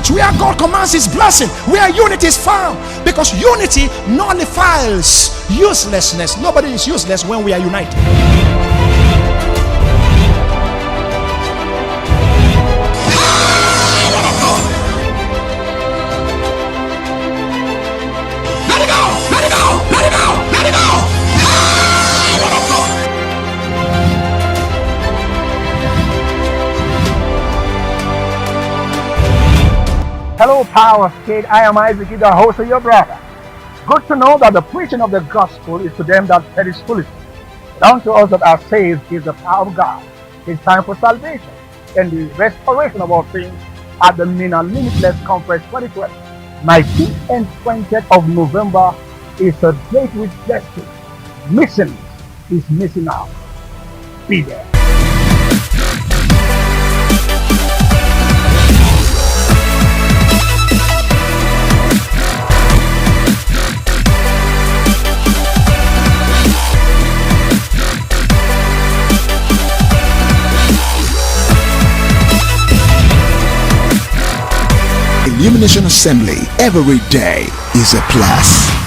church where God commands his blessing, where unity is found, because unity nullifies uselessness. Nobody is useless when we are united. Let it go! Let it go! Let it go! Let it go! Hello, Power State. I am Isaac, Idahosa, your brother. Good to know that the preaching of the gospel is to them that perish foolishly. Down to us that are saved is the power of God. It's time for salvation and the restoration of all things at the Mina Limitless Conference 2020. 19th and 20th of November is a date with destiny. Mission is missing out. Be there. Illumination Assembly every day is a plus.